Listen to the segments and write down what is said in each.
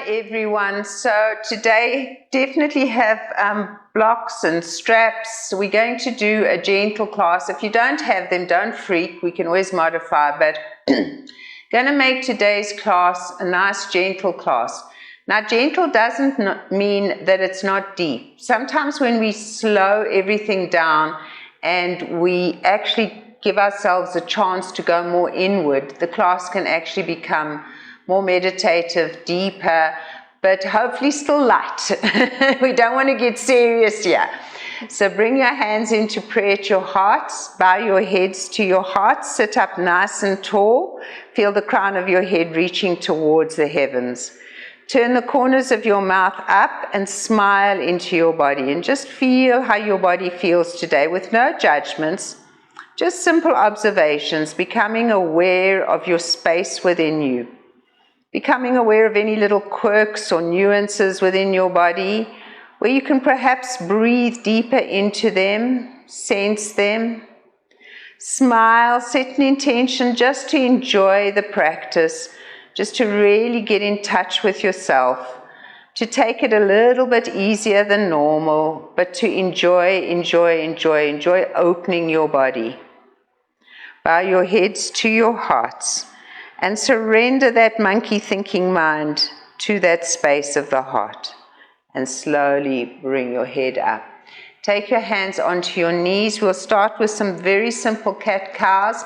everyone. So today definitely have blocks and straps. We're going to do a gentle class. If you don't have them, don't freak. We can always modify, but going to make today's class a nice gentle class. Now gentle doesn't mean that it's not deep. Sometimes when we slow everything down and we actually give ourselves a chance to go more inward, the class can actually become more meditative, deeper, but hopefully still light. We don't want to get serious here. So bring your hands into prayer at your hearts, bow your heads to your hearts, sit up nice and tall, feel the crown of your head reaching towards the heavens. Turn the corners of your mouth up and smile into your body, and just feel how your body feels today with no judgments, just simple observations, becoming aware of your space within you. Becoming aware of any little quirks or nuances within your body, where you can perhaps breathe deeper into them, sense them. Smile, set an intention just to enjoy the practice, just to really get in touch with yourself, to take it a little bit easier than normal, but to enjoy opening your body. Bow your heads to your hearts. And surrender that monkey thinking mind to that space of the heart. And slowly bring your head up. Take your hands onto your knees. We'll start with some very simple cat-cows.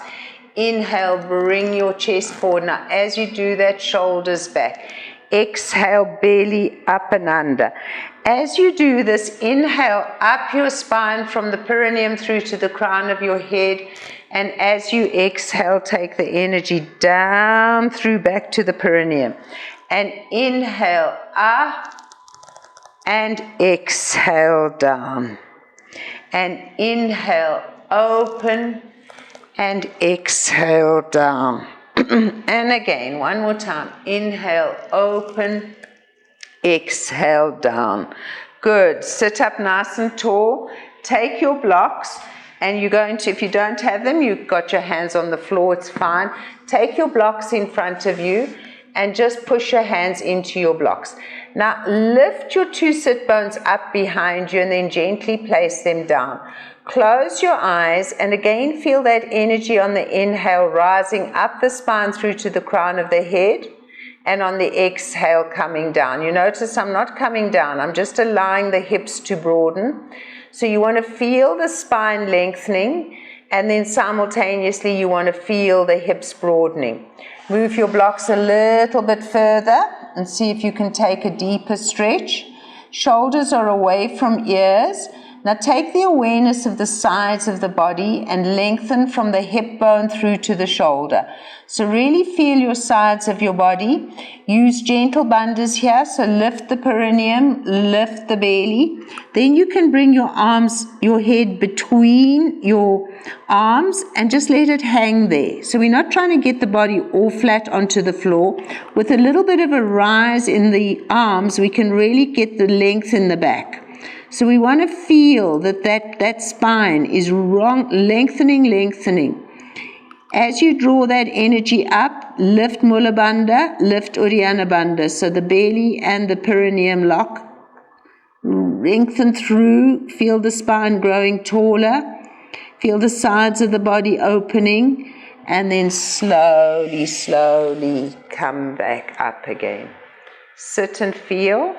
Inhale, bring your chest forward. Now, as you do that, shoulders back. Exhale, belly up and under. As you do this, inhale up your spine from the perineum through to the crown of your head. And as you exhale, take the energy down through back to the perineum. And inhale up and exhale down. And inhale, open and exhale down. And again, one more time. Inhale, open, exhale down. Good. Sit up nice and tall. Take your blocks. And you're going to, if you don't have them, you've got your hands on the floor, it's fine. Take your blocks in front of you and just push your hands into your blocks. Now lift your two sit bones up behind you and then gently place them down. Close your eyes and again feel that energy on the inhale rising up the spine through to the crown of the head, and on the exhale coming down. You notice I'm not coming down, I'm just allowing the hips to broaden. So you want to feel the spine lengthening, and then simultaneously you want to feel the hips broadening. Move your blocks a little bit further and see if you can take a deeper stretch. Shoulders are away from ears. Now take the awareness of the sides of the body and lengthen from the hip bone through to the shoulder. So really feel your sides of your body. Use gentle bandhas here, so lift the perineum, lift the belly. Then you can bring your arms, your head between your arms and just let it hang there. So we're not trying to get the body all flat onto the floor. With a little bit of a rise in the arms, we can really get the length in the back. So we want to feel that spine is lengthening. As you draw that energy up, lift Mula Bandha, lift Uddiyana Bandha. So the belly and the perineum lock. Lengthen through, feel the spine growing taller. Feel the sides of the body opening. And then slowly come back up again. Sit and feel.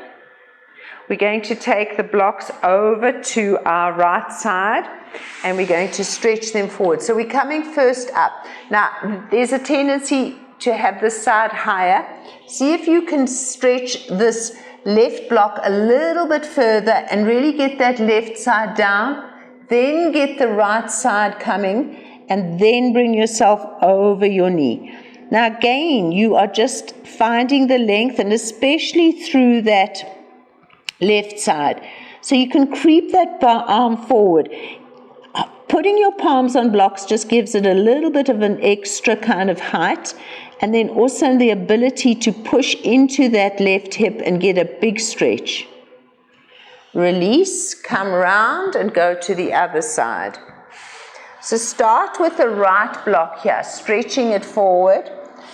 We're going to take the blocks over to our right side and we're going to stretch them forward. So we're coming first up. Now, there's a tendency to have this side higher. See if you can stretch this left block a little bit further and really get that left side down. Then get the right side coming and then bring yourself over your knee. Now again, you are just finding the length, and especially through that left side. So you can creep that arm forward. Putting your palms on blocks just gives it a little bit of an extra kind of height, and then also the ability to push into that left hip and get a big stretch. Release, come round and go to the other side. So start with the right block here, stretching it forward,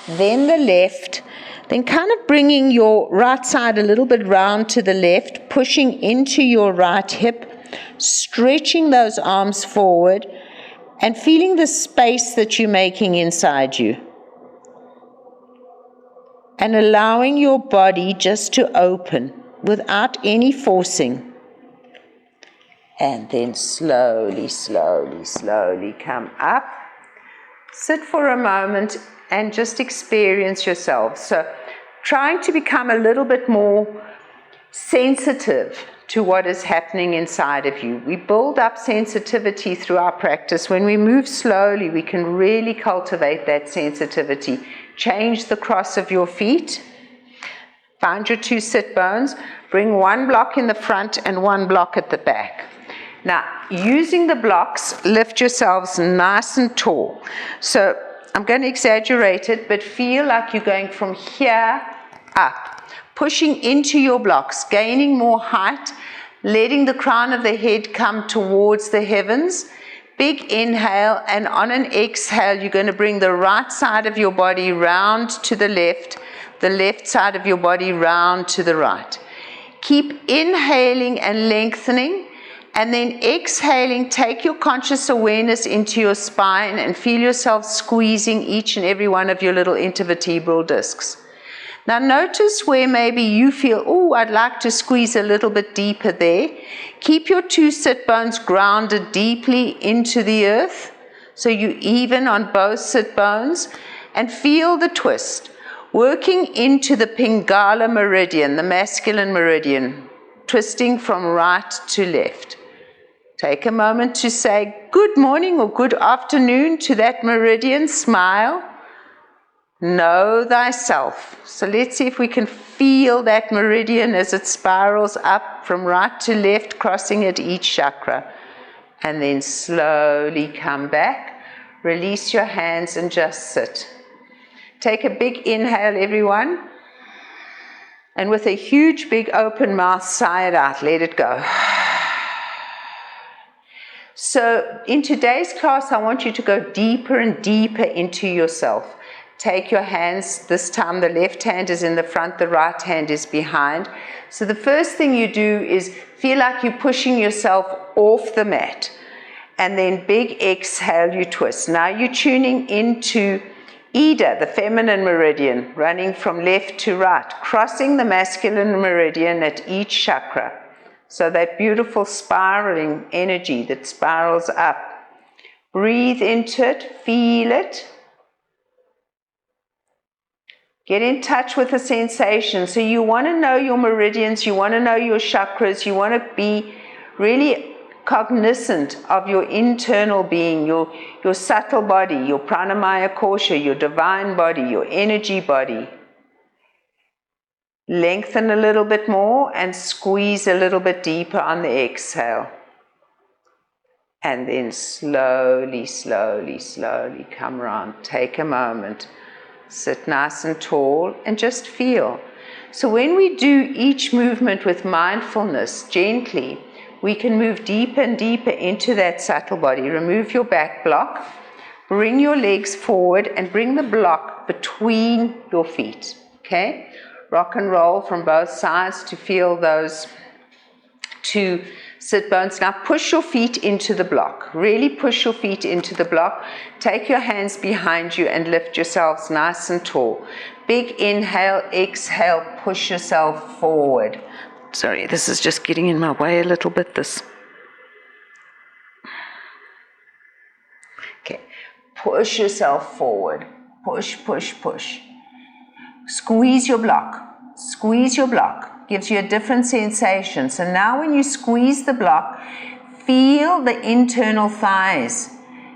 then the left. Then kind of bringing your right side a little bit round to the left, pushing into your right hip, stretching those arms forward, and feeling the space that you're making inside you. And allowing your body just to open without any forcing. And then slowly, slowly, slowly come up. Sit for a moment and just experience yourself. So trying to become a little bit more sensitive to what is happening inside of you. We build up sensitivity through our practice. When we move slowly, we can really cultivate that sensitivity. Change the cross of your feet. Find your 2 sit bones. Bring 1 block in the front and 1 block at the back. Now, using the blocks, lift yourselves nice and tall. So I'm going to exaggerate it, but feel like you're going from here up, pushing into your blocks, gaining more height, letting the crown of the head come towards the heavens. Big inhale, and on an exhale, you're going to bring the right side of your body round to the left side of your body round to the right. Keep inhaling and lengthening. And then exhaling, take your conscious awareness into your spine and feel yourself squeezing each and every one of your little intervertebral discs. Now notice where maybe you feel, oh, I'd like to squeeze a little bit deeper there. Keep your 2 sit bones grounded deeply into the earth, so you even on both sit bones, and feel the twist. Working into the Pingala meridian, the masculine meridian, twisting from right to left. Take a moment to say good morning or good afternoon to that meridian. Smile. Know thyself. So let's see if we can feel that meridian as it spirals up from right to left, crossing at each chakra. And then slowly come back. Release your hands and just sit. Take a big inhale, everyone. And with a huge, big open mouth, sigh it out. Let it go. So in today's class, I want you to go deeper and deeper into yourself. Take your hands, this time the left hand is in the front, the right hand is behind. So the first thing you do is feel like you're pushing yourself off the mat. And then big exhale, you twist. Now you're tuning into Ida, the feminine meridian, running from left to right, crossing the masculine meridian at each chakra. So that beautiful spiraling energy that spirals up. Breathe into it, feel it. Get in touch with the sensation. So you want to know your meridians, you want to know your chakras, you want to be really cognizant of your internal being, your subtle body, your pranamaya kosha, your divine body, your energy body. Lengthen a little bit more and squeeze a little bit deeper on the exhale. And then slowly, slowly, slowly come around. Take a moment. Sit nice and tall and just feel. So when we do each movement with mindfulness, gently, we can move deeper and deeper into that subtle body. Remove your back block. Bring your legs forward and bring the block between your feet. Okay? Rock and roll from both sides to feel those 2 sit bones. Now push your feet into the block. Really push your feet into the block. Take your hands behind you and lift yourselves nice and tall. Big inhale, exhale, push yourself forward. Sorry, this is just getting in my way a little bit, this. Okay, push yourself forward. Push, push, push. Squeeze your block. Squeeze your block. Gives you a different sensation. So now when you squeeze the block, feel the internal thighs.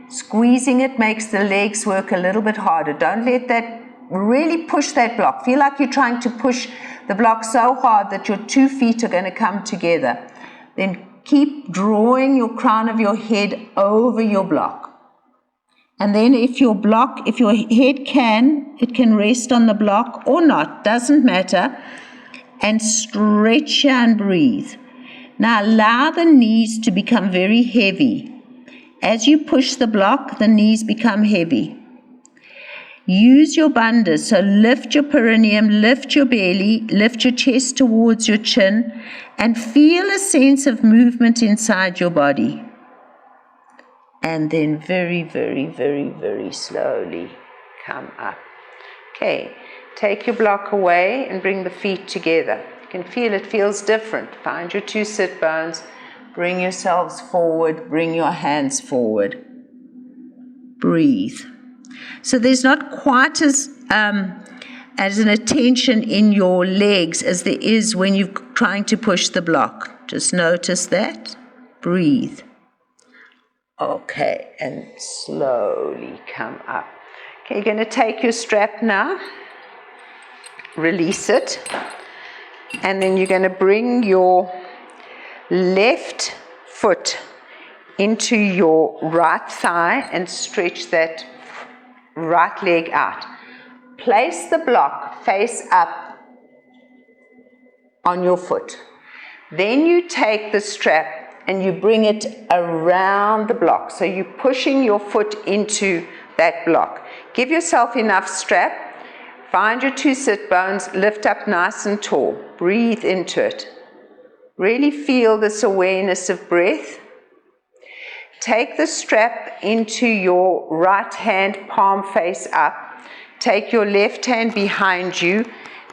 Squeezing it makes the legs work a little bit harder. Don't let that, really push that block. Feel like you're trying to push the block so hard that your 2 feet are going to come together. Then keep drawing your crown of your head over your block. And then if your head it can rest on the block or not, doesn't matter. And stretch and breathe. Now allow the knees to become very heavy. As you push the block, the knees become heavy. Use your bandhas, so lift your perineum, lift your belly, lift your chest towards your chin, and feel a sense of movement inside your body. And then very, very, very, very slowly come up. Okay, take your block away and bring the feet together. You can feel it feels different. Find your two sit bones, bring yourselves forward, bring your hands forward. Breathe. So there's not quite as an attention in your legs as there is when you're trying to push the block. Just notice that. Breathe. Okay, and slowly come up. Okay, you're going to take your strap now, release it, and then you're going to bring your left foot into your right thigh and stretch that right leg out. Place the block face up on your foot. Then you take the strap and you bring it around the block. So you're pushing your foot into that block. Give yourself enough strap. Find your two sit bones, lift up nice and tall. Breathe into it. Really feel this awareness of breath. Take the strap into your right hand, palm face up. Take your left hand behind you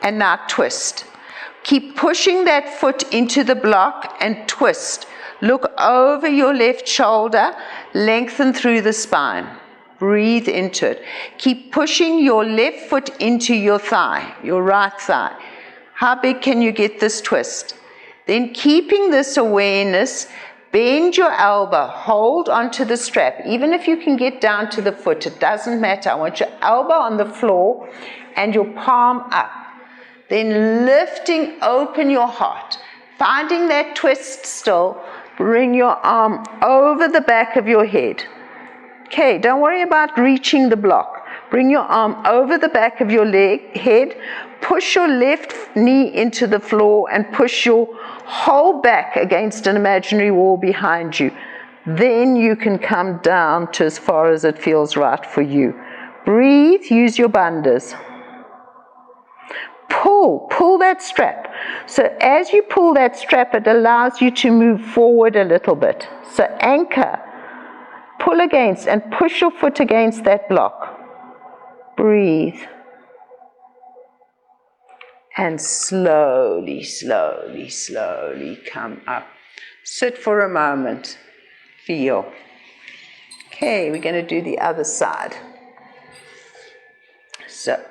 and now twist. Keep pushing that foot into the block and twist. Look over your left shoulder, lengthen through the spine. Breathe into it. Keep pushing your left foot into your thigh, your right thigh. How big can you get this twist? Then keeping this awareness, bend your elbow, hold onto the strap. Even if you can get down to the foot, it doesn't matter. I want your elbow on the floor and your palm up. Then lifting open your heart, finding that twist still. Bring your arm over the back of your head. Okay, don't worry about reaching the block. Bring your arm over the back of your head. Push your left knee into the floor and push your whole back against an imaginary wall behind you. Then you can come down to as far as it feels right for you. Breathe, use your bandhas. Pull that strap. So as you pull that strap, it allows you to move forward a little bit. So anchor, pull against and push your foot against that block. Breathe. And slowly, slowly, slowly come up. Sit for a moment. Feel. Okay, we're going to do the other side. So,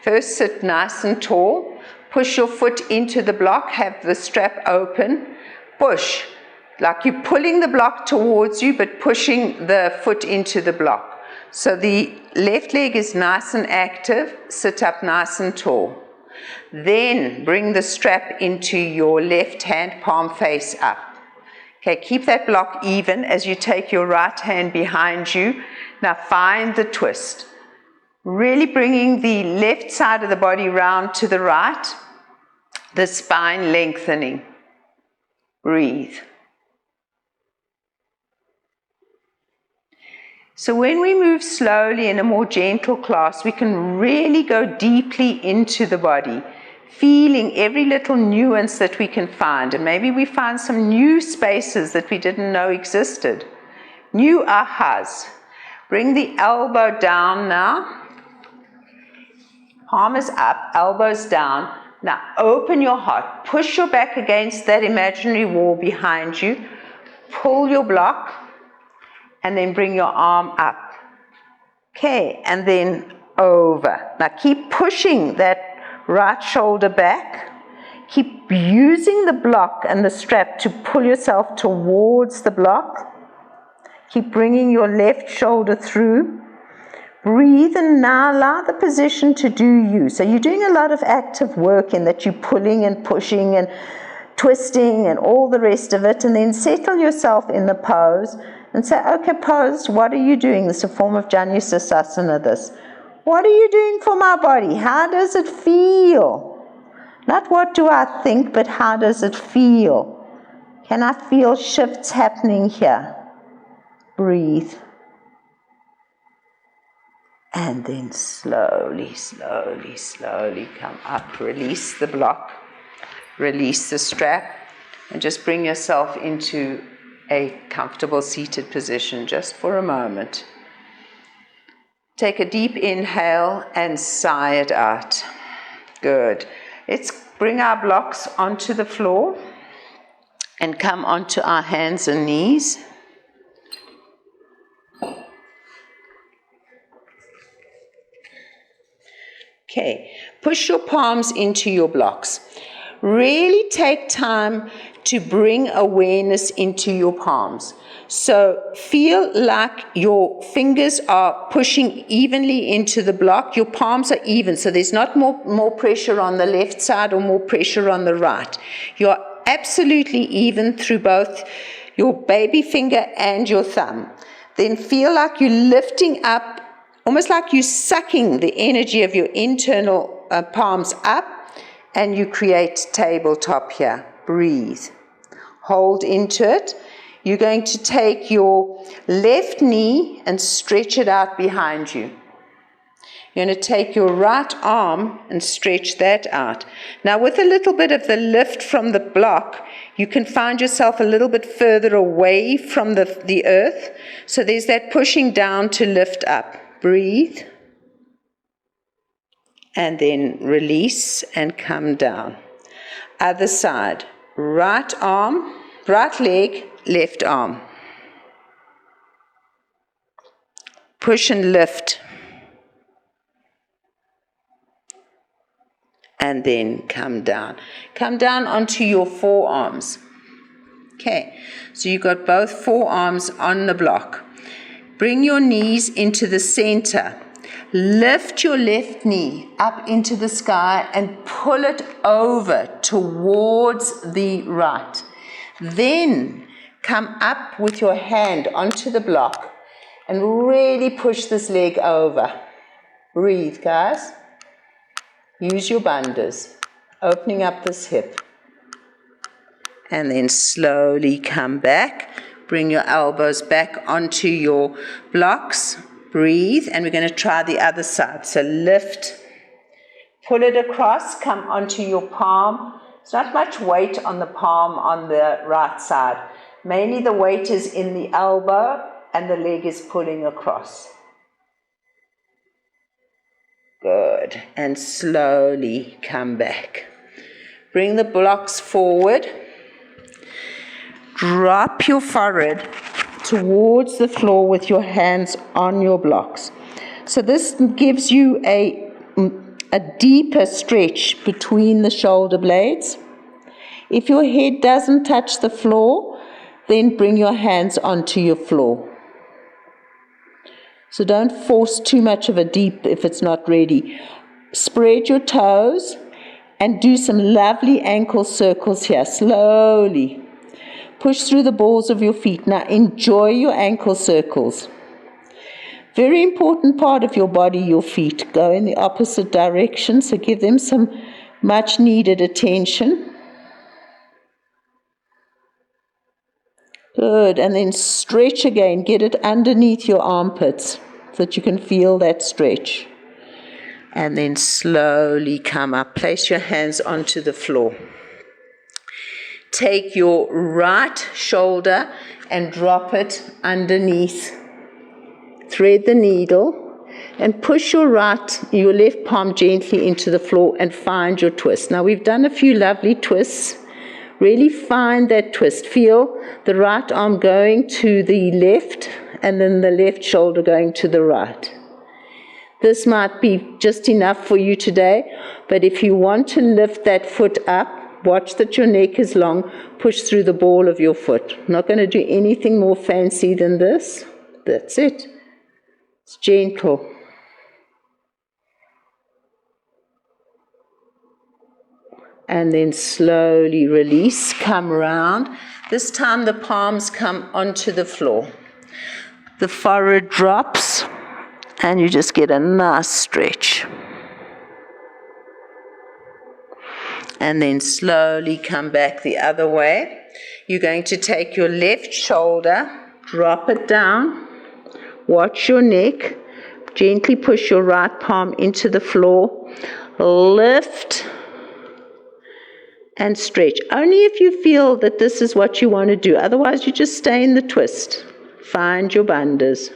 first, sit nice and tall. Push your foot into the block. Have the strap open. Push. Like you're pulling the block towards you, but pushing the foot into the block. So the left leg is nice and active. Sit up nice and tall. Then bring the strap into your left hand, palm face up. Okay, keep that block even as you take your right hand behind you. Now find the twist. Really bringing the left side of the body round to the right, the spine lengthening. Breathe. So when we move slowly in a more gentle class, we can really go deeply into the body, feeling every little nuance that we can find. And maybe we find some new spaces that we didn't know existed. New ahas. Bring the elbow down now. Palm is up, elbows down. Now open your heart. Push your back against that imaginary wall behind you. Pull your block. And then bring your arm up. Okay, and then over. Now keep pushing that right shoulder back. Keep using the block and the strap to pull yourself towards the block. Keep bringing your left shoulder through. Breathe and now allow the position to do you. So you're doing a lot of active work in that you're pulling and pushing and twisting and all the rest of it, and then settle yourself in the pose and say, okay, pose, what are you doing? This is a form of Janu-Sirsasana, this. What are you doing for my body? How does it feel? Not what do I think, but how does it feel? Can I feel shifts happening here? Breathe. And then slowly, slowly, slowly come up. Release the block. Release the strap. And just bring yourself into a comfortable seated position just for a moment. Take a deep inhale and sigh it out. Good. Let's bring our blocks onto the floor and come onto our hands and knees. Okay, push your palms into your blocks. Really take time to bring awareness into your palms. So feel like your fingers are pushing evenly into the block. Your palms are even, so there's not more pressure on the left side or more pressure on the right. You're absolutely even through both your baby finger and your thumb. Then feel like you're lifting up, almost like you're sucking the energy of your internal palms up, and you create tabletop here. Breathe. Hold into it. You're going to take your left knee and stretch it out behind you. You're going to take your right arm and stretch that out. Now, with a little bit of the lift from the block, you can find yourself a little bit further away from the earth. So there's that pushing down to lift up. Breathe. And then release and come down. Other side. Right arm, right leg, left arm. Push and lift. And then come down. Come down onto your forearms. Okay, so you've got both forearms on the block. Bring your knees into the center. Lift your left knee up into the sky and pull it over towards the right. Then come up with your hand onto the block and really push this leg over. Breathe, guys. Use your bandhas, opening up this hip. And then slowly come back. Bring your elbows back onto your blocks. Breathe, and we're going to try the other side. So lift, pull it across, come onto your palm. There's not much weight on the palm on the right side. Mainly the weight is in the elbow and the leg is pulling across. Good, and slowly come back. Bring the blocks forward. Drop your forehead towards the floor with your hands on your blocks. So this gives you a deeper stretch between the shoulder blades. If your head doesn't touch the floor, then bring your hands onto your floor. So don't force too much of a deep if it's not ready. Spread your toes and do some lovely ankle circles here, slowly. Push through the balls of your feet. Now enjoy your ankle circles. Very important part of your body, your feet. Go in the opposite direction, so give them some much needed attention. Good, and then stretch again. Get it underneath your armpits so that you can feel that stretch. And then slowly come up. Place your hands onto the floor. Take your right shoulder and drop it underneath. Thread the needle and push your left palm gently into the floor and find your twist. Now we've done a few lovely twists. Really find that twist. Feel the right arm going to the left and then the left shoulder going to the right. This might be just enough for you today, but if you want to lift that foot up, watch that your neck is long, push through the ball of your foot. I'm not going to do anything more fancy than this. That's it. It's gentle. And then slowly release, come around. This time the palms come onto the floor. The forehead drops, and you just get a nice stretch. and then slowly come back the other way. You're going to take your left shoulder, drop it down, watch your neck, gently push your right palm into the floor, lift and stretch. Only if you feel that this is what you want to do. Otherwise, you just stay in the twist. Find your bandhas.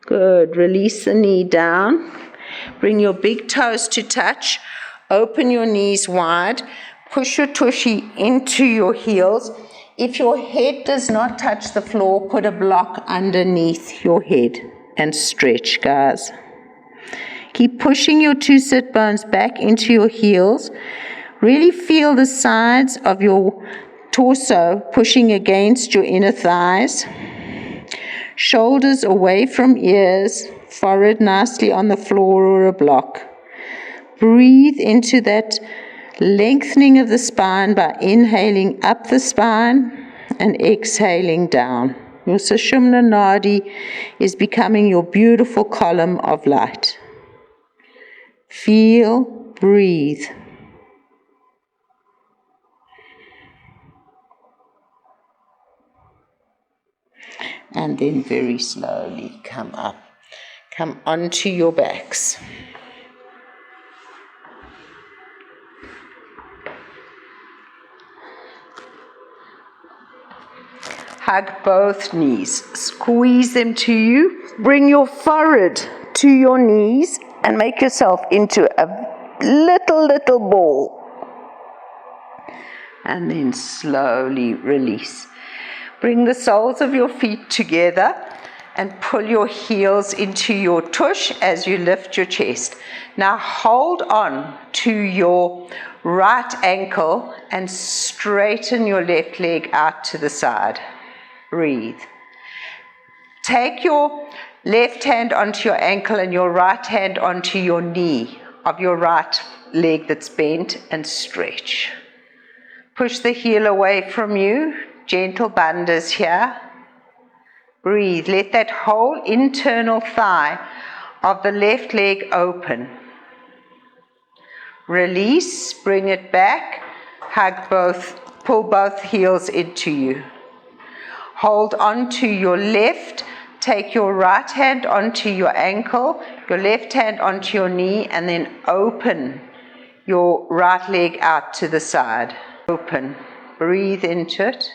Good. Release the knee down. Bring your big toes to touch. Open your knees wide. Push your tushy into your heels. If your head does not touch the floor, put a block underneath your head and stretch, guys. Keep pushing your two sit bones back into your heels. Really feel the sides of your torso pushing against your inner thighs. Shoulders away from ears, forehead nicely on the floor or a block. Breathe into that lengthening of the spine by inhaling up the spine and exhaling down. Your Sushumna Nadi is becoming your beautiful column of light. Feel, breathe. And then very slowly come up. Come onto your backs. Hug both knees. Squeeze them to you. Bring your forehead to your knees and make yourself into a little ball. And then slowly release. Bring the soles of your feet together and pull your heels into your tush as you lift your chest. Now hold on to your right ankle and straighten your left leg out to the side. Breathe. Take your left hand onto your ankle and your right hand onto your knee of your right leg that's bent and stretch. Push the heel away from you. Gentle bandhas here. Breathe. Let that whole internal thigh of the left leg open. Release. Bring it back. Hug both. Pull both heels into you. Hold on to your left. Take your right hand onto your ankle, your left hand onto your knee, and then open your right leg out to the side. Open. Breathe into it.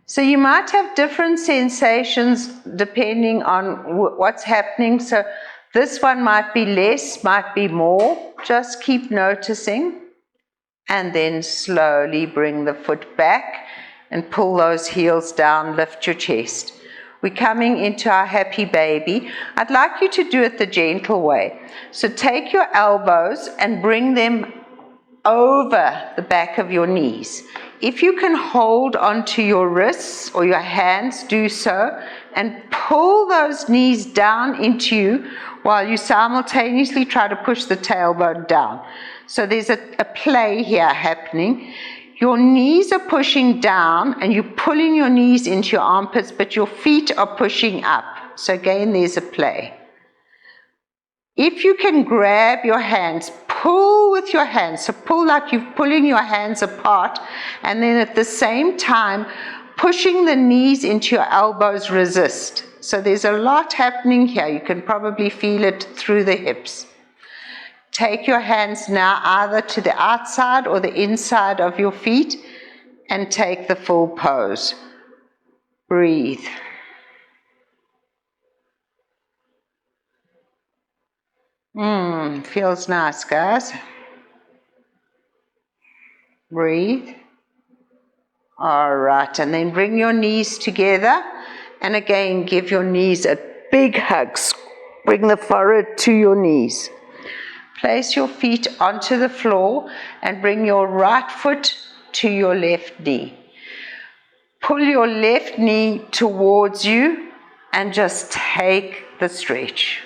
So you might have different sensations depending on what's happening. So this one might be less, might be more. Just keep noticing. And then slowly bring the foot back and pull those heels down, lift your chest. We're coming into our happy baby. I'd like you to do it the gentle way. So take your elbows and bring them over the back of your knees. If you can hold onto your wrists or your hands, do so, and pull those knees down into you while you simultaneously try to push the tailbone down. So there's a play here happening. Your knees are pushing down and you're pulling your knees into your armpits, but your feet are pushing up. So again, there's a play. If you can grab your hands, pull with your hands. So pull like you're pulling your hands apart, and then at the same time, pushing the knees into your elbows, resist. So there's a lot happening here. You can probably feel it through the hips. Take your hands now either to the outside or the inside of your feet and take the full pose. Breathe. Feels nice, guys. Breathe. All right, and then bring your knees together. And again, give your knees a big hug. Bring the forehead to your knees. Place your feet onto the floor and bring your right foot to your left knee. Pull your left knee towards you and just take the stretch.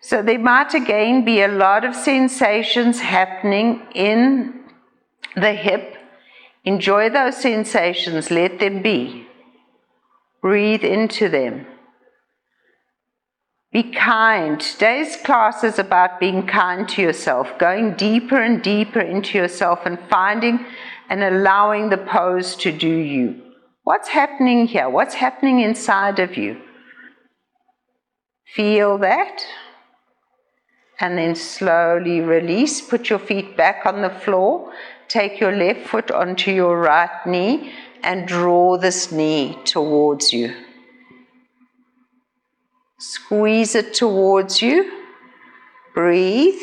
So there might again be a lot of sensations happening in the hip, Enjoy those sensations, let them be. Breathe into them. Be kind. Today's class is about being kind to yourself, going deeper and deeper into yourself and finding and allowing the pose to do you. What's happening here? What's happening inside of you? Feel that. And then slowly release. Put your feet back on the floor. Take your left foot onto your right knee and draw this knee towards you. Squeeze it towards you. Breathe.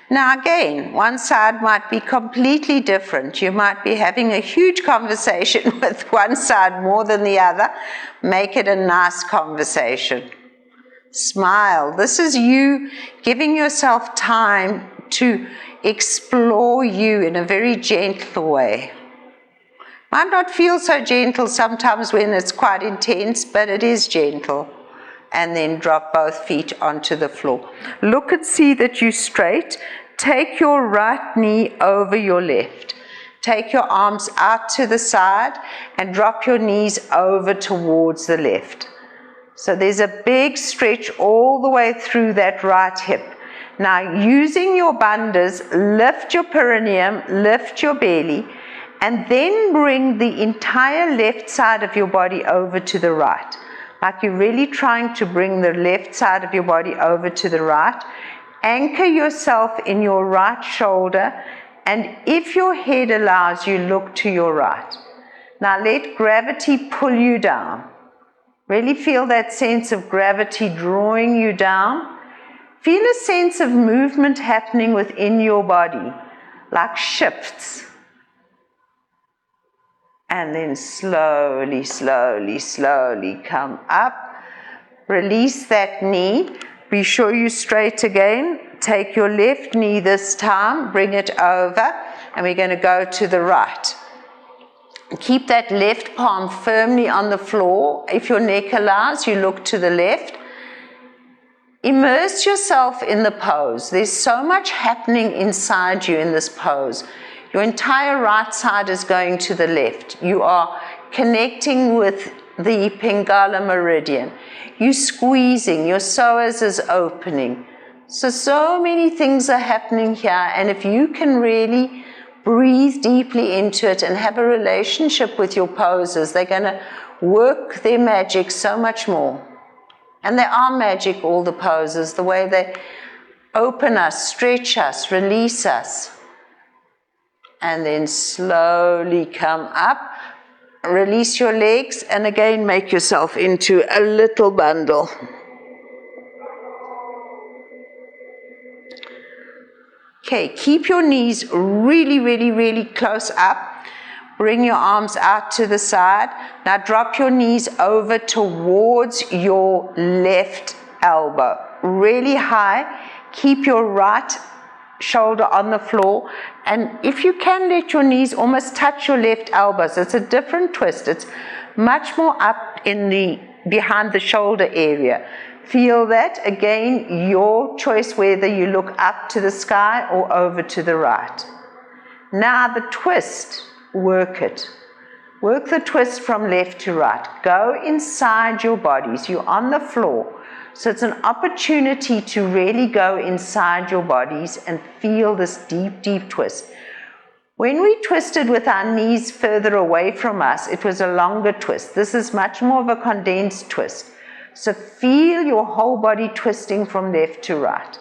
Now again, one side might be completely different. You might be having a huge conversation with one side more than the other. Make it a nice conversation. Smile. This is you giving yourself time to explore you in a very gentle way. Might not feel so gentle sometimes when it's quite intense, but it is gentle. And then drop both feet onto the floor. Look and see that you're straight. Take your right knee over your left. Take your arms out to the side and drop your knees over towards the left. So there's a big stretch all the way through that right hip. Now using your bandhas, lift your perineum, lift your belly, and then bring the entire left side of your body over to the right. Like you're really trying to bring the left side of your body over to the right. Anchor yourself in your right shoulder, and if your head allows you, look to your right. Now let gravity pull you down. Really feel that sense of gravity drawing you down. Feel a sense of movement happening within your body, like shifts. And then slowly, slowly, slowly come up. Release that knee. Be sure you're straight again. Take your left knee this time. Bring it over. And we're going to go to the right. Keep that left palm firmly on the floor. If your neck allows, you look to the left. Immerse yourself in the pose. There's so much happening inside you in this pose. Your entire right side is going to the left. You are connecting with the Pingala meridian. You're squeezing, your psoas is opening. So many things are happening here, and if you can really breathe deeply into it and have a relationship with your poses, they're going to work their magic so much more. And they are magic, all the poses, the way they open us, stretch us, release us. And then slowly come up, release your legs, and again make yourself into a little bundle. Okay, keep your knees really, really, really close up. Bring your arms out to the side. Now drop your knees over towards your left elbow, really high. Keep your right shoulder on the floor, and if you can, let your knees almost touch your left elbows. It's a different twist. It's much more up in the behind the shoulder area. Feel that. Again, your choice whether you look up to the sky or over to the right. Now the twist, work it. Work the twist from left to right. Go inside your bodies. You're on the floor. So it's an opportunity to really go inside your bodies and feel this deep, deep twist. When we twisted with our knees further away from us, it was a longer twist. This is much more of a condensed twist. So feel your whole body twisting from left to right.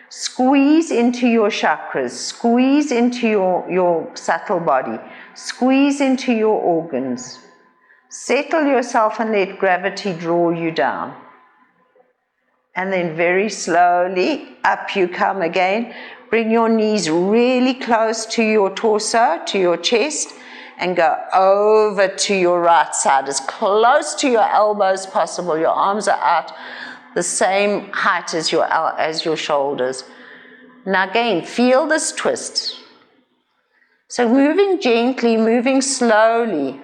Squeeze into your chakras. Squeeze into your subtle body. Squeeze into your organs. Settle yourself and let gravity draw you down. And then very slowly up you come again. Bring your knees really close to your torso, to your chest, and go over to your right side, as close to your elbow as possible. Your arms are out the same height as your shoulders. Now again, feel this twist. So moving gently, moving slowly,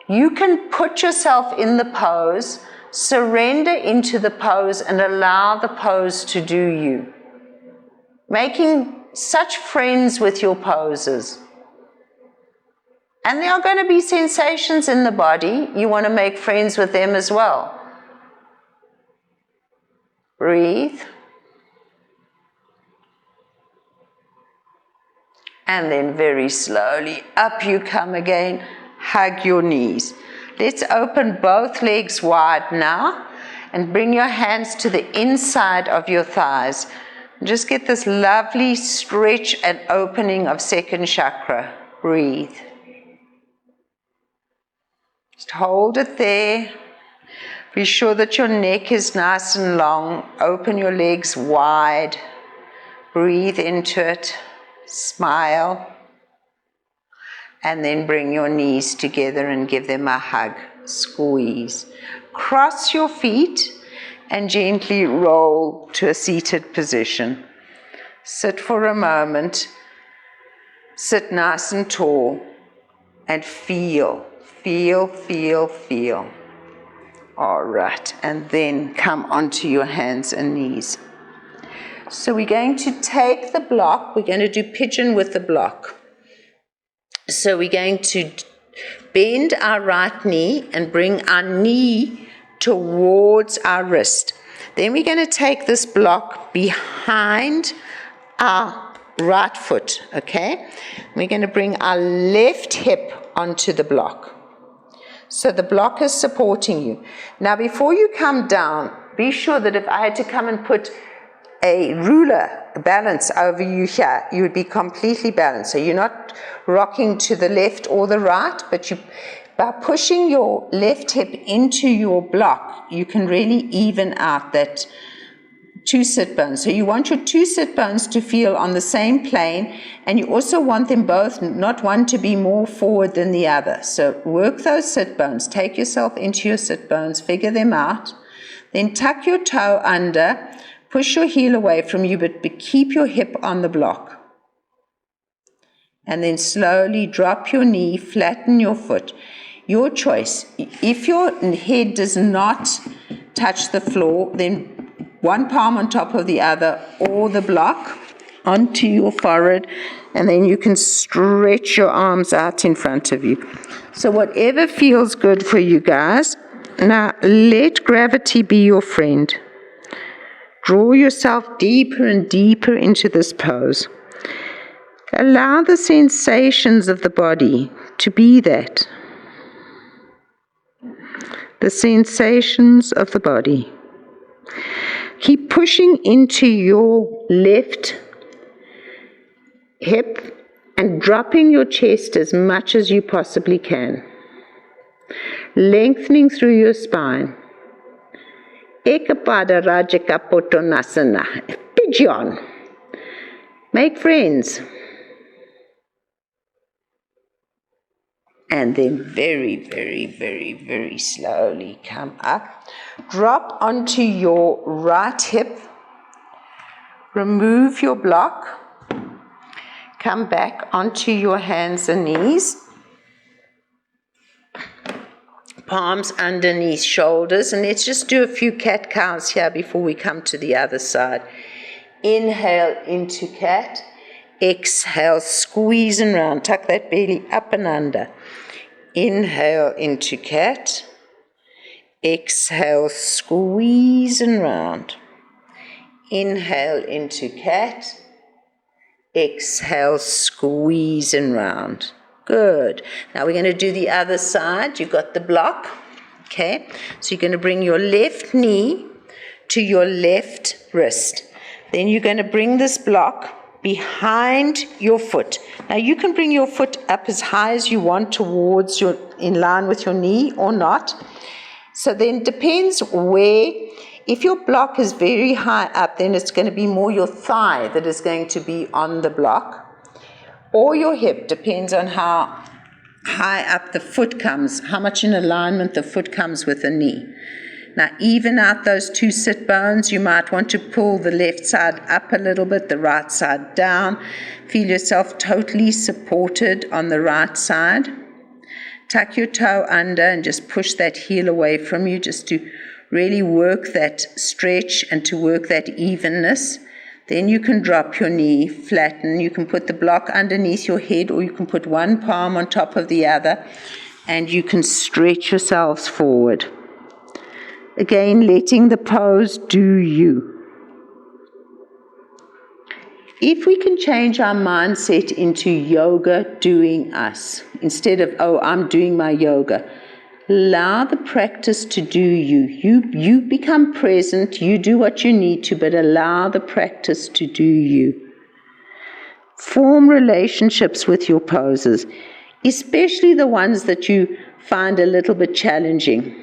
you can put yourself in the pose. Surrender into the pose and allow the pose to do you. Making such friends with your poses. And there are going to be sensations in the body. You want to make friends with them as well. Breathe. And then very slowly, up you come again. Hug your knees. Let's open both legs wide now and bring your hands to the inside of your thighs. Just get this lovely stretch and opening of second chakra. Breathe. Just hold it there. Be sure that your neck is nice and long. Open your legs wide. Breathe into it. Smile. And then bring your knees together and give them a hug. Squeeze. Cross your feet and gently roll to a seated position. Sit for a moment. Sit nice and tall and feel. Feel. All right, and then come onto your hands and knees. So we're going to take the block. We're going to do pigeon with the block. So we're going to bend our right knee and bring our knee towards our wrist. Then we're going to take this block behind our right foot, okay? We're going to bring our left hip onto the block. So the block is supporting you. Now before you come down, be sure that if I had to come and put a ruler balance over you here, you would be completely balanced. So you're not rocking to the left or the right, but by pushing your left hip into your block, you can really even out that two sit bones. So you want your two sit bones to feel on the same plane, and you also want them both, not one to be more forward than the other. So work those sit bones. Take yourself into your sit bones, figure them out. Then tuck your toe under, push your heel away from you, but keep your hip on the block. And then slowly drop your knee, flatten your foot. Your choice. If your head does not touch the floor, then one palm on top of the other or the block onto your forehead, and then you can stretch your arms out in front of you. So whatever feels good for you guys. Now let gravity be your friend. Draw yourself deeper and deeper into this pose. Allow the sensations of the body to be that. The sensations of the body. Keep pushing into your left hip and dropping your chest as much as you possibly can. Lengthening through your spine. Ekapada Rajaka Potonasana. Pigeon. Make friends. And then very slowly come up. Drop onto your right hip. Remove your block. Come back onto your hands and knees. Palms underneath shoulders. And let's just do a few cat-cows here before we come to the other side. Inhale into cat. Exhale, squeeze and round. Tuck that belly up and under. Inhale into cat. Exhale, squeeze and round. Inhale into cat. Exhale, squeeze and round. Good. Now we're going to do the other side. You've got the block. Okay. So you're going to bring your left knee to your left wrist. Then you're going to bring this block behind your foot. Now you can bring your foot up as high as you want towards your, in line with your knee or not. So then depends where. If your block is very high up, then it's going to be more your thigh that is going to be on the block, or your hip, depends on how high up the foot comes, how much in alignment the foot comes with the knee. Now even out those two sit bones. You might want to pull the left side up a little bit, the right side down. Feel yourself totally supported on the right side. Tuck your toe under and just push that heel away from you, just to really work that stretch and to work that evenness. Then you can drop your knee, flatten. You can put the block underneath your head, or you can put one palm on top of the other, and you can stretch yourselves forward. Again, letting the pose do you. If we can change our mindset into yoga doing us, instead of, oh, I'm doing my yoga, allow the practice to do you. You become present, you do what you need to, but allow the practice to do you. Form relationships with your poses, especially the ones that you find a little bit challenging.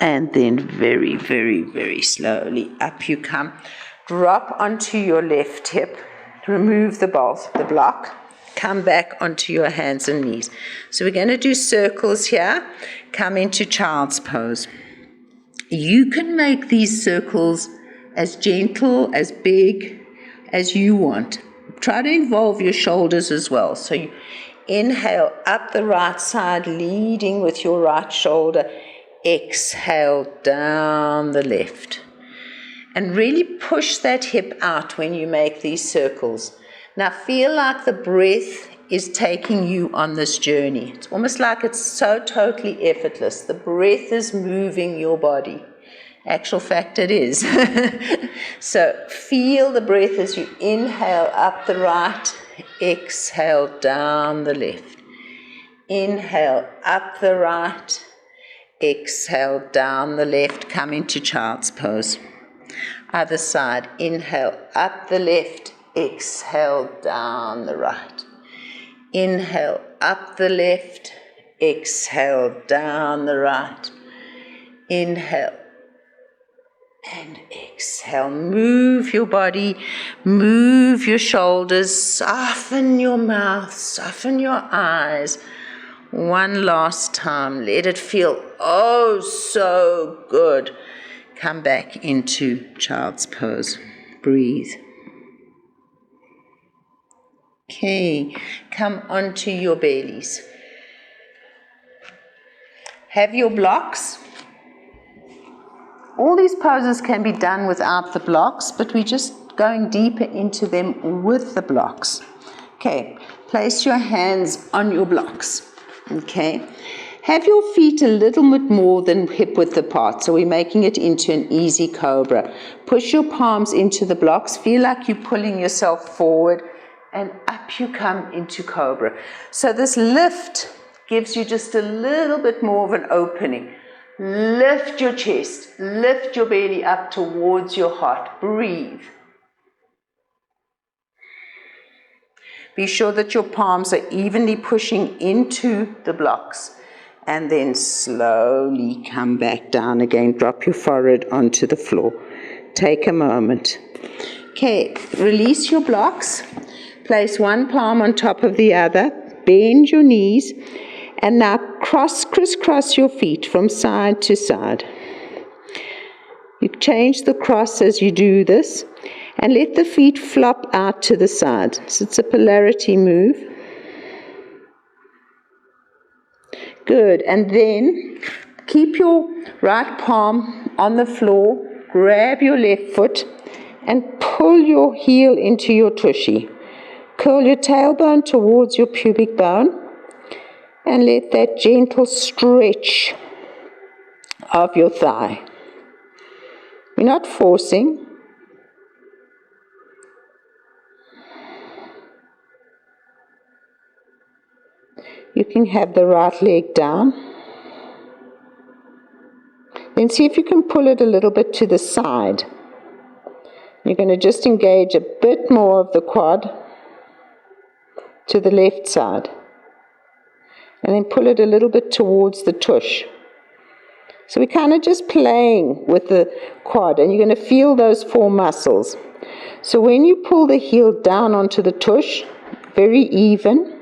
And then very, very, very slowly up you come. Drop onto your left hip. Remove the block. Come back onto your hands and knees. So we're going to do circles here. Come into child's pose. You can make these circles as gentle, as big as you want. Try to involve your shoulders as well. So you inhale up the right side, leading with your right shoulder. Exhale down the left. And really push that hip out when you make these circles. Now feel like the breath is taking you on this journey. It's almost like it's so totally effortless. The breath is moving your body. Actual fact, it is. So feel the breath as you inhale up the right, exhale down the left. Inhale up the right, exhale down the left, come into child's pose. Other side, inhale up the left, exhale down the right. Inhale up the left, exhale down the right. Inhale and exhale. Move your body, move your shoulders, soften your mouth, soften your eyes. One last time, let it feel oh so good. Come back into child's pose. Breathe. Okay, come onto your bellies. Have your blocks. All these poses can be done without the blocks, but we're just going deeper into them with the blocks. Okay, place your hands on your blocks. Okay, have your feet a little bit more than hip width apart, so we're making it into an easy cobra. Push your palms into the blocks, feel like you're pulling yourself forward, and up you come into cobra. So this lift gives you just a little bit more of an opening. Lift your chest, lift your belly up towards your heart. Breathe. Be sure that your palms are evenly pushing into the blocks, and then slowly come back down again. Drop your forehead onto the floor. Take a moment. Okay, release your blocks. Place one palm on top of the other. Bend your knees, and now crisscross your feet from side to side. You change the cross as you do this, and let the feet flop out to the side. So it's a polarity move. Good, and then keep your right palm on the floor, grab your left foot, and pull your heel into your tushy. Curl your tailbone towards your pubic bone, and let that gentle stretch of your thigh. You're not forcing. You can have the right leg down. Then see if you can pull it a little bit to the side. You're going to just engage a bit more of the quad to the left side. And then pull it a little bit towards the tush. So we're kind of just playing with the quad, and you're going to feel those four muscles. So when you pull the heel down onto the tush, very even.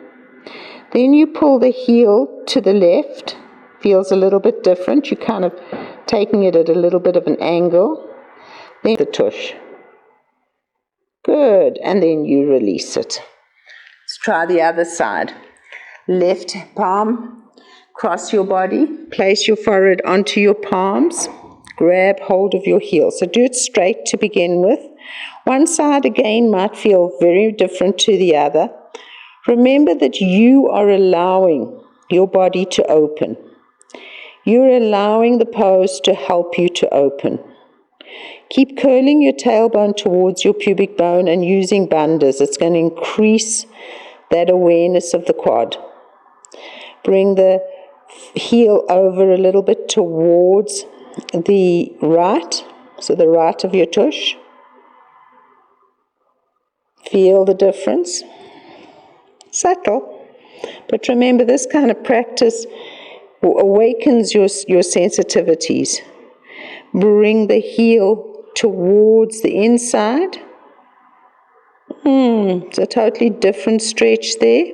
Then you pull the heel to the left, feels a little bit different. You're kind of taking it at a little bit of an angle. Then the tush. Good, and then you release it. Let's try the other side. Left palm Cross your body, place your forehead onto your palms, grab hold of your heel. So do it straight to begin with. One side again might feel very different to the other. Remember that you are allowing your body to open. You're allowing the pose to help you to open. Keep curling your tailbone towards your pubic bone and using bandhas. It's going to increase that awareness of the quad. Bring the heel over a little bit towards the right, so the right of your tush. Feel the difference. Subtle, but remember this kind of practice awakens your sensitivities. Bring the heel towards the inside. It's a totally different stretch there.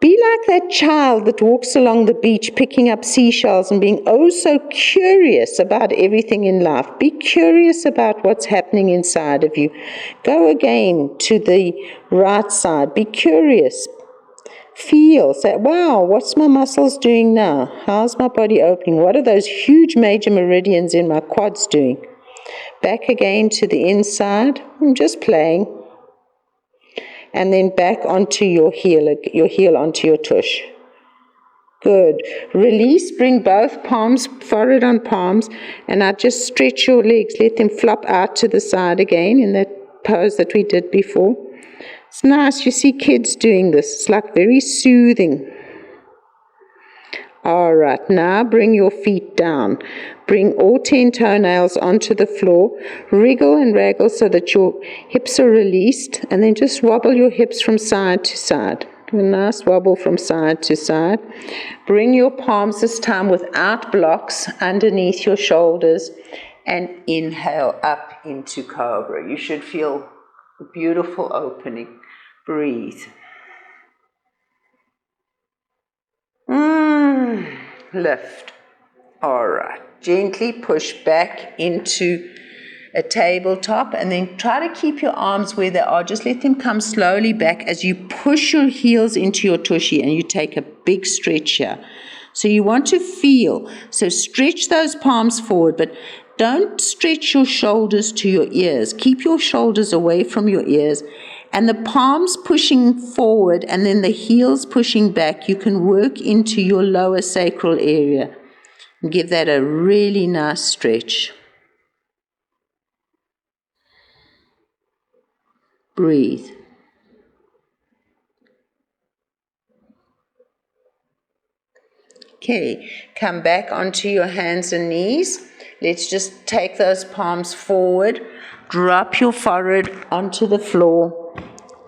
Be like that child that walks along the beach picking up seashells and being oh so curious about everything in life. Be curious about what's happening inside of you. Go again to the right side. Be curious. Feel. Say, wow, what's my muscles doing now? How's my body opening? What are those huge major meridians in my quads doing? Back again to the inside. I'm just playing. And then back onto your heel onto your tush. Good. Release, bring both palms, forehead on palms, and now just stretch your legs. Let them flop out to the side again in that pose that we did before. It's nice. You see kids doing this. It's like very soothing. All right, now bring your feet down. Bring all 10 toenails onto the floor. Wriggle and wraggle so that your hips are released, and then just wobble your hips from side to side. A nice wobble from side to side. Bring your palms this time without blocks underneath your shoulders, and inhale up into cobra. You should feel a beautiful opening. Breathe. Lift. All right. Gently push back into a tabletop and then try to keep your arms where they are. Just let them come slowly back as you push your heels into your tushy and you take a big stretch here. So you want to feel. So stretch those palms forward, but don't stretch your shoulders to your ears. Keep your shoulders away from your ears. And the palms pushing forward and then the heels pushing back, you can work into your lower sacral area. And give that a really nice stretch. Breathe. Okay, come back onto your hands and knees. Let's just take those palms forward. Drop your forehead onto the floor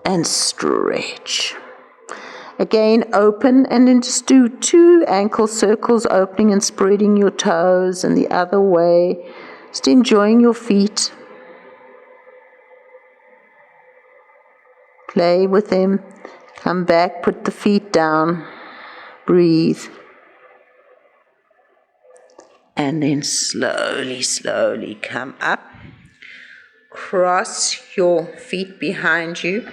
and stretch. Again, open and then just do 2 ankle circles, opening and spreading your toes and the other way. Just enjoying your feet. Play with them. Come back, put the feet down. Breathe. And then slowly, slowly come up. Cross your feet behind you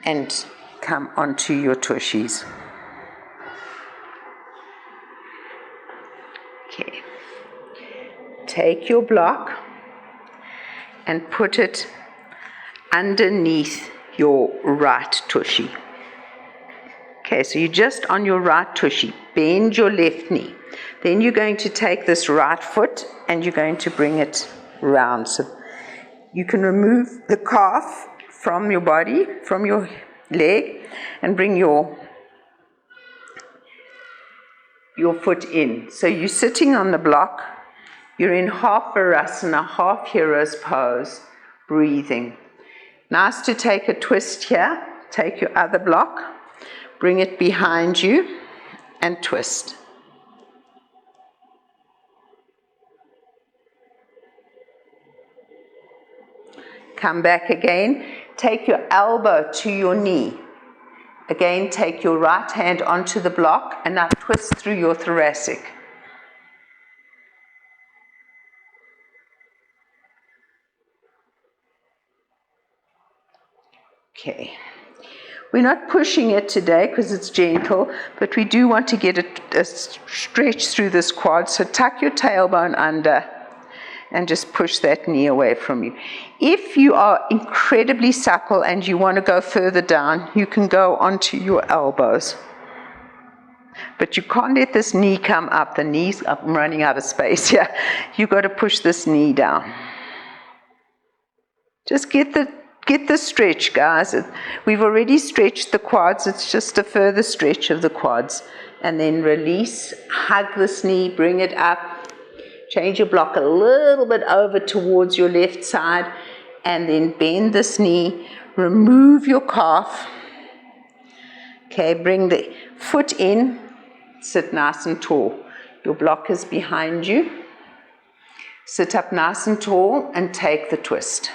and come onto your tushies. Okay. Take your block and put it underneath your right tushy. Okay, so you're just on your right tushy. Bend your left knee. Then you're going to take this right foot and you're going to bring it round. So you can remove the calf from your body, from your leg, and bring your foot in. So you're sitting on the block. You're in half Virasana, half hero's pose, breathing. Nice to take a twist here. Take your other block, bring it behind you, and twist. Come back again. Take your elbow to your knee. Again, take your right hand onto the block and now twist through your thoracic. Okay. We're not pushing it today because it's gentle, but we do want to get a stretch through this quad. So tuck your tailbone under and just push that knee away from you. If you are incredibly supple and you want to go further down, you can go onto your elbows. But you can't let this knee come up. The knee's up. I'm running out of space here. You've got to push this knee down. Just get the stretch, guys. We've already stretched the quads. It's just a further stretch of the quads. And then release, hug this knee, bring it up. Change your block a little bit over towards your left side. And then bend this knee. Remove your calf. Okay, bring the foot in. Sit nice and tall. Your block is behind you. Sit up nice and tall and take the twist.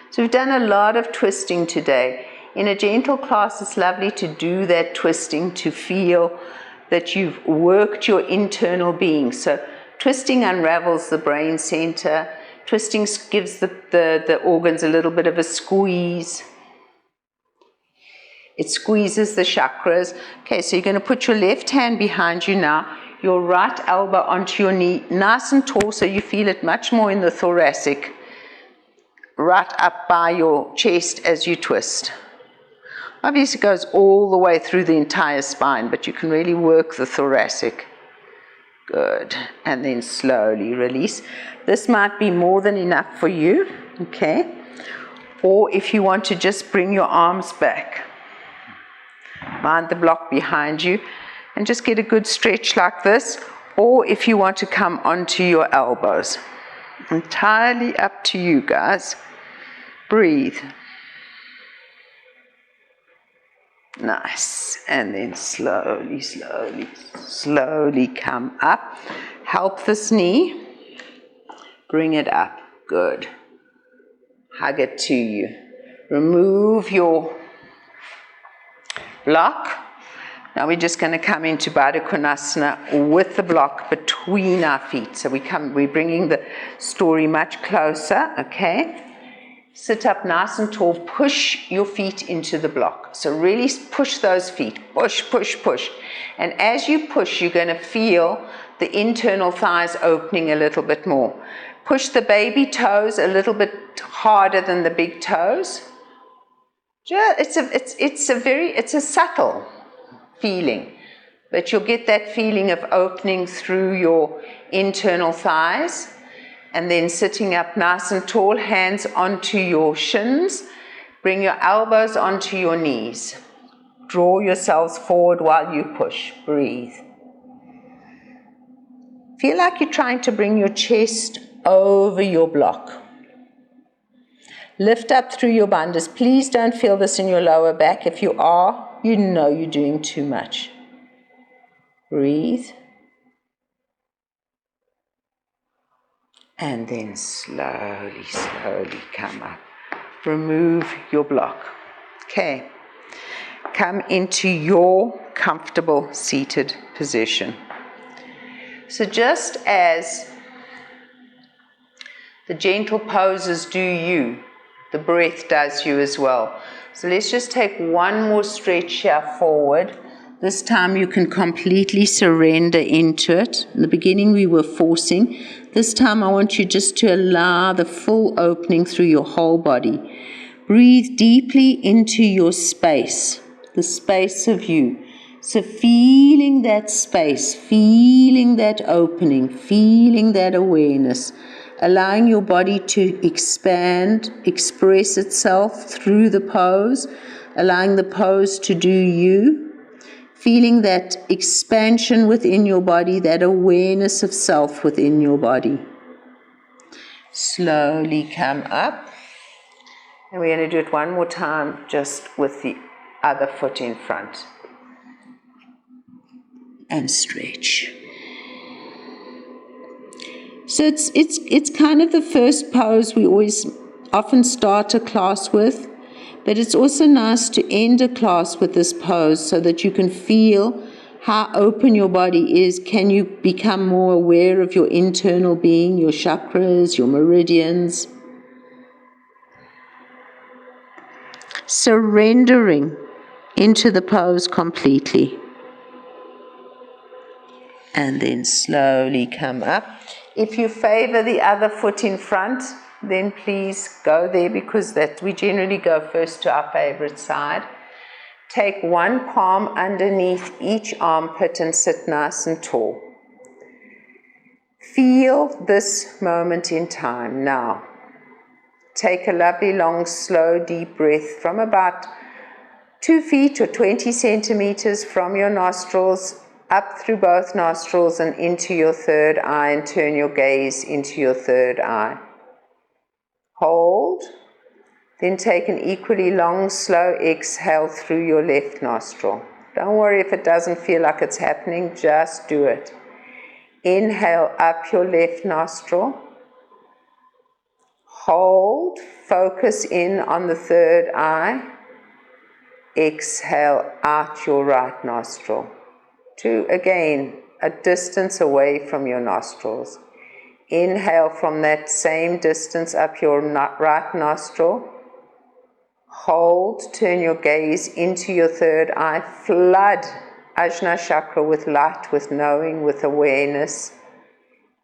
So we've done a lot of twisting today. In a gentle class, it's lovely to do that twisting, to feel that you've worked your internal being. So twisting unravels the brain center. Twisting gives the organs a little bit of a squeeze. It squeezes the chakras. Okay, so you're going to put your left hand behind you now, your right elbow onto your knee, nice and tall so you feel it much more in the thoracic, right up by your chest as you twist. Obviously it goes all the way through the entire spine, but you can really work the thoracic. Good. And then slowly release. This might be more than enough for you, okay? Or if you want to just bring your arms back, mind the block behind you, and just get a good stretch like this. Or if you want to come onto your elbows. Entirely up to you, guys. Breathe. Nice. And then slowly, slowly, slowly come up. Help this knee. Bring it up. Good. Hug it to you. Remove your block. Now we're just going to come into Baddha Konasana with the block between our feet. So we're bringing the story much closer, okay? Sit up nice and tall. Push your feet into the block. So really push those feet. Push, push, push. And as you push, you're going to feel the internal thighs opening a little bit more. Push the baby toes a little bit harder than the big toes. It's a subtle feeling, but you'll get that feeling of opening through your internal thighs. And then sitting up nice and tall, hands onto your shins. Bring your elbows onto your knees. Draw yourselves forward while you push. Breathe. Feel like you're trying to bring your chest over your block. Lift up through your bandhas. Please don't feel this in your lower back. If you are, you know you're doing too much. Breathe. And then slowly, slowly come up. Remove your block. Okay. Come into your comfortable seated position. So just as the gentle poses do you, the breath does you as well. So let's just take one more stretch here forward. This time you can completely surrender into it. In the beginning we were forcing. This time I want you just to allow the full opening through your whole body. Breathe deeply into your space, the space of you. So feeling that space, feeling that opening, feeling that awareness, allowing your body to expand, express itself through the pose, allowing the pose to do you. Feeling that expansion within your body, that awareness of self within your body. Slowly come up. And we're going to do it one more time, just with the other foot in front. And stretch. So it's kind of the first pose we often start a class with. But it's also nice to end a class with this pose so that you can feel how open your body is. Can you become more aware of your internal being, your chakras, your meridians? Surrendering into the pose completely. And then slowly come up. If you favor the other foot in front, then please go there, because we generally go first to our favorite side. Take one palm underneath each armpit and sit nice and tall. Feel this moment in time now. Take a lovely, long, slow, deep breath from about 2 feet or 20 centimeters from your nostrils, up through both nostrils and into your third eye, and turn your gaze into your third eye. Hold. Then take an equally long, slow exhale through your left nostril. Don't worry if it doesn't feel like it's happening, just do it. Inhale up your left nostril. Hold, focus in on the third eye. Exhale out your right nostril to, again, a distance away from your nostrils. Inhale from that same distance up your right nostril. Hold, turn your gaze into your third eye. Flood Ajna chakra with light, with knowing, with awareness.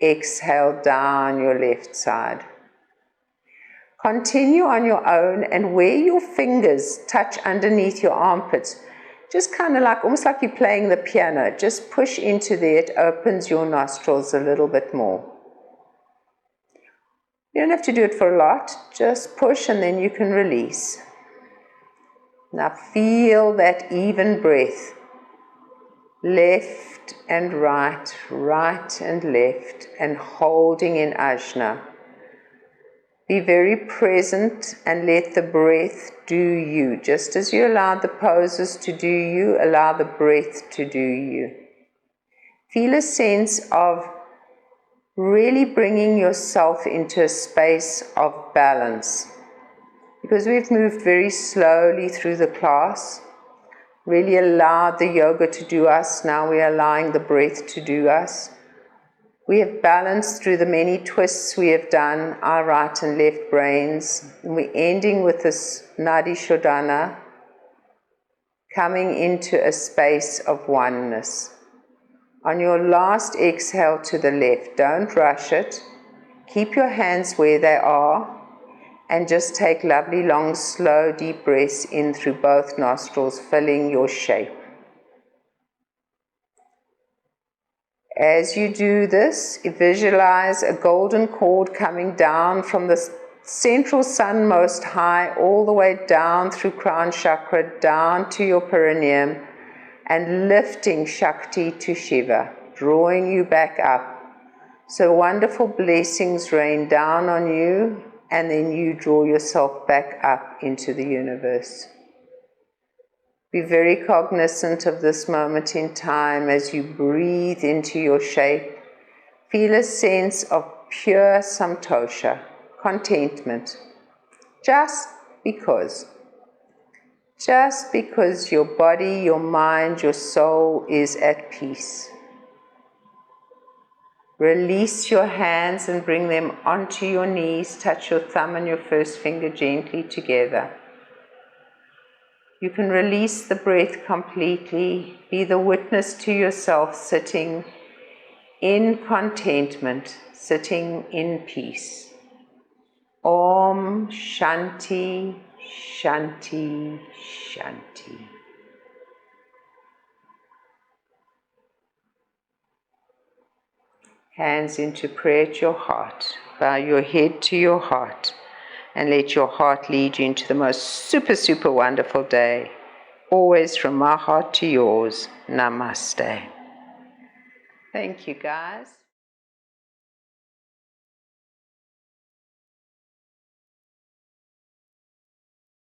Exhale down your left side. Continue on your own, and where your fingers touch underneath your armpits, just kind of like, almost like you're playing the piano, just push into there. It opens your nostrils a little bit more. You don't have to do it for a lot, just push and then you can release. Now feel that even breath, left and right, right and left, and holding in Ajna. Be very present and let the breath do you. Just as you allow the poses to do you, allow the breath to do you. Feel a sense of really bringing yourself into a space of balance. Because we've moved very slowly through the class, really allowed the yoga to do us, now we're allowing the breath to do us. We have balanced through the many twists we have done, our right and left brains. And we're ending with this Nadi Shodhana, coming into a space of oneness. On your last exhale to the left, don't rush it. Keep your hands where they are, and just take lovely, long, slow, deep breaths in through both nostrils, filling your shape. As you do this, visualize a golden cord coming down from the central sun most high, all the way down through crown chakra, down to your perineum, and lifting Shakti to Shiva, drawing you back up. So wonderful blessings rain down on you, and then you draw yourself back up into the universe. Be very cognizant of this moment in time as you breathe into your shape. Feel a sense of pure santosha, contentment, just because your body, your mind, your soul is at peace. Release your hands and bring them onto your knees. Touch your thumb and your first finger gently together. You can release the breath completely. Be the witness to yourself sitting in contentment, sitting in peace. Om Shanti, Shanti, Shanti. Hands into prayer at your heart. Bow your head to your heart. And let your heart lead you into the most super, super wonderful day. Always from my heart to yours. Namaste. Thank you, guys.